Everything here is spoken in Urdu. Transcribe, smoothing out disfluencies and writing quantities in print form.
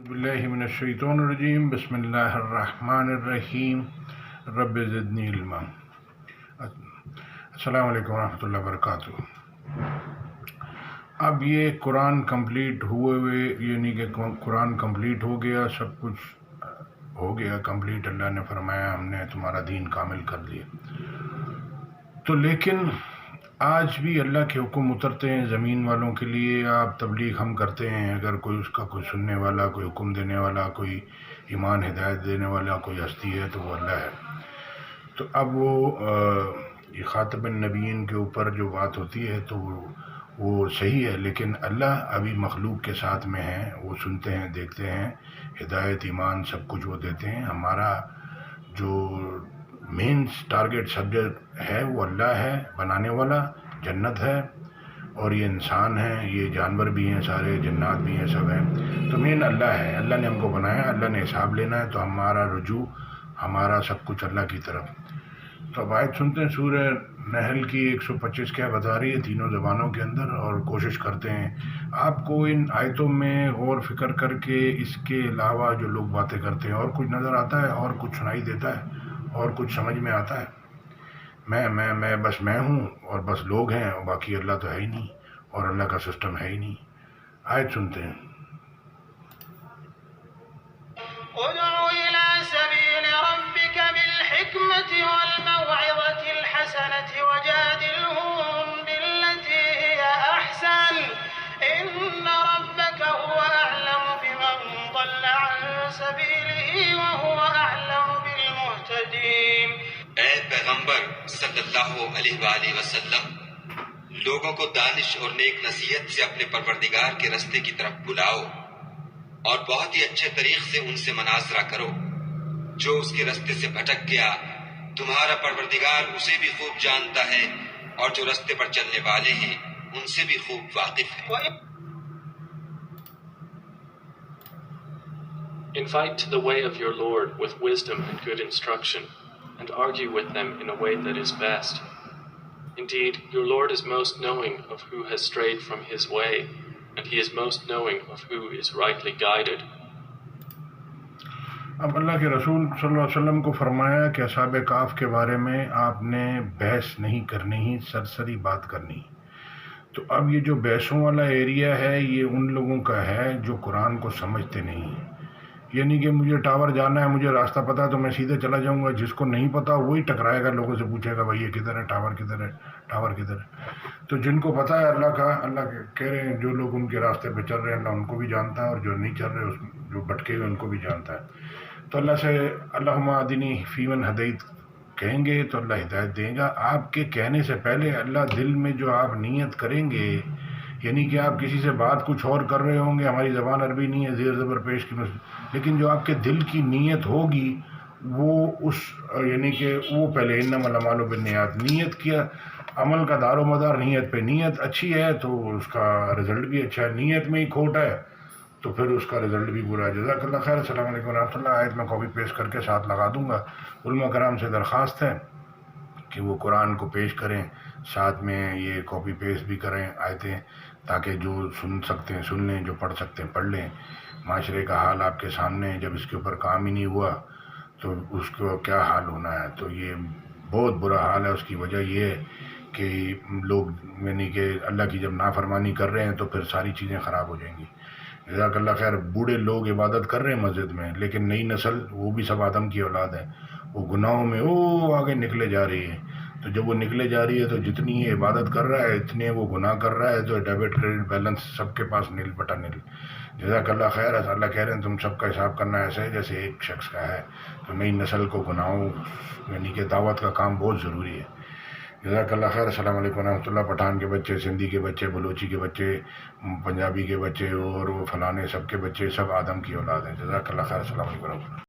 باللہ من الشیطان الرجیم بسم اللہ الرحمن الرحیم رب زدنی علما۔ السلام علیکم ورحمۃ اللہ وبرکاتہ۔ اب یہ قرآن کمپلیٹ ہوئے یعنی کہ قرآن کمپلیٹ ہو گیا، سب کچھ ہو گیا کمپلیٹ، اللہ نے فرمایا ہم نے تمہارا دین کامل کر دیا۔ تو لیکن آج بھی اللہ کے حکم اترتے ہیں زمین والوں کے لیے، آپ تبلیغ ہم کرتے ہیں، اگر کوئی اس کا کوئی سننے والا، کوئی حکم دینے والا، کوئی ایمان ہدایت دینے والا کوئی ہستی ہے تو وہ اللہ ہے۔ تو اب وہ یہ خاتم النبیین کے اوپر جو بات ہوتی ہے تو وہ صحیح ہے، لیکن اللہ ابھی مخلوق کے ساتھ میں ہے، وہ سنتے ہیں، دیکھتے ہیں، ہدایت ایمان سب کچھ وہ دیتے ہیں۔ ہمارا جو مین ٹارگٹ سبجیکٹ ہے وہ اللہ ہے بنانے والا، جنت ہے، اور یہ انسان ہیں، یہ جانور بھی ہیں، سارے جنات بھی ہیں، سب ہیں۔ تو مین اللہ ہے، اللہ نے ہم کو بنایا، اللہ نے حساب لینا ہے، تو ہمارا رجوع، ہمارا سب کچھ اللہ کی طرف۔ تو اب آیت سنتے ہیں سورہ نحل کی 125 کیا بتا رہی ہے تینوں زبانوں کے اندر، اور کوشش کرتے ہیں آپ کو ان آیتوں میں غور فکر کر کے اس کے علاوہ جو لوگ باتیں کرتے ہیں اور کچھ نظر آتا ہے، اور کچھ سنائی دیتا ہے، اور کچھ سمجھ میں آتا ہے۔ میں بس میں ہوں اور بس لوگ ہیں، اور باقی اللہ تو ہے ہی نہیں، اور اللہ کا سسٹم ہے ہی نہیں۔ آیت سنتے ہیں۔ ادع إلى سبيل ربك بالحكمة والموعظة الحسنة وجادلهم بالتي هي أحسن إن ربك هو أعلم بمن ضل عن سبيله وهو أعلم بالمهتدين۔ اے پیغمبر صلی اللہ علیہ وآلہ وسلم، لوگوں کو دانش اور نیک نصیحت سے اپنے پروردگار کے رستے کی طرف بلاؤ، اور بہت ہی اچھے طریق سے ان سے مناظرہ کرو۔ جو اس کے رستے سے بھٹک گیا، تمہارا پروردگار اسے بھی خوب جانتا ہے، اور جو رستے پر چلنے والے ہیں ان سے بھی خوب واقف ہے۔ Invite to the way of your Lord with wisdom and good instruction, and argue with them in a way that is best. Indeed, your Lord is most knowing of who has strayed from his way, and he is most knowing of who is rightly guided. اب اللہ کے رسول صلی اللہ علیہ وسلم کو فرمایا کہ اصحاب کہف کے بارے میں آپ نے بحث نہیں کرنی ہی، سرسری بات کرنی۔ تو اب یہ جو بحثوں والا ایریا ہے یہ ان لوگوں کا ہے جو قرآن کو سمجھتے نہیں ہیں۔ یعنی کہ مجھے ٹاور جانا ہے، مجھے راستہ پتہ ہے تو میں سیدھے چلا جاؤں گا، جس کو نہیں پتہ وہی ٹکرائے گا، لوگوں سے پوچھے گا بھائی یہ کدھر ہے، ٹاور کدھر ہے، ٹاور کدھر ہے۔ تو جن کو پتہ ہے اللہ کا، اللہ کہہ رہے ہیں جو لوگ ان کے راستے پہ چل رہے ہیں اللہ ان کو بھی جانتا ہے، اور جو نہیں چل رہے جو بھٹکے ہوئے ان کو بھی جانتا ہے۔ تو اللہ سے اللہم اہدنی فیمن ہدیت کہیں گے تو اللہ ہدایت دے گا۔ آپ کے کہنے سے پہلے اللہ دل میں جو آپ نیت کریں گے، یعنی کہ آپ کسی سے بات کچھ اور کر رہے ہوں گے، ہماری زبان عربی نہیں ہے، زیر زبر پیش کی لیکن جو آپ کے دل کی نیت ہوگی وہ اس یعنی کہ وہ پہلے انما الاعمال بالنیات، نیت کیا، عمل کا دار و مدار نیت پہ، نیت اچھی ہے تو اس کا رزلٹ بھی اچھا ہے، نیت میں ہی کھوٹ ہے تو پھر اس کا رزلٹ بھی برا ہے۔ جزاک اللہ خیر۔ السلام علیکم ورحمۃ اللہ۔ آیت میں کاپی پیسٹ کر کے ساتھ لگا دوں گا۔ علماء کرام سے درخواست ہے کہ وہ قرآن کو پیش کریں، ساتھ میں یہ کاپی پیسٹ بھی کریں آیتیں، تاکہ جو سن سکتے ہیں سن لیں، جو پڑھ سکتے ہیں پڑھ لیں۔ معاشرے کا حال آپ کے سامنے ہے، جب اس کے اوپر کام ہی نہیں ہوا تو اس کو کیا حال ہونا ہے۔ تو یہ بہت برا حال ہے، اس کی وجہ یہ ہے کہ لوگ یعنی کہ اللہ کی جب نافرمانی کر رہے ہیں تو پھر ساری چیزیں خراب ہو جائیں گی۔ جزاک اللہ خیر۔ بوڑھے لوگ عبادت کر رہے ہیں مسجد میں، لیکن نئی نسل وہ بھی سب آدم کی اولاد ہے، وہ گناہوں میں آگے نکلے جا رہی ہے۔ تو جب وہ نکلے جا رہی ہے تو جتنی یہ عبادت کر رہا ہے اتنے وہ گناہ کر رہا ہے، تو ڈیبٹ کریڈٹ بیلنس سب کے پاس نیل بٹا نیل۔ جزاک اللہ خیر۔ اللہ کہہ رہے ہیں تم سب کا حساب کرنا ایسے ہے جیسے ایک شخص کا ہے۔ تو نئی نسل کو گناہوں یعنی کہ دعوت کا کام بہت ضروری ہے۔ جزاک اللہ خیر۔ السلام علیکم ورحمۃ اللہ۔ پٹھان کے بچے، سندھی کے بچے، بلوچی کے بچے، پنجابی کے بچے، اور وہ فلانے سب کے بچے سب آدم کی اولاد ہیں۔ جزاک اللہ خیر۔ السلام علیکم ورحمۃ اللہ۔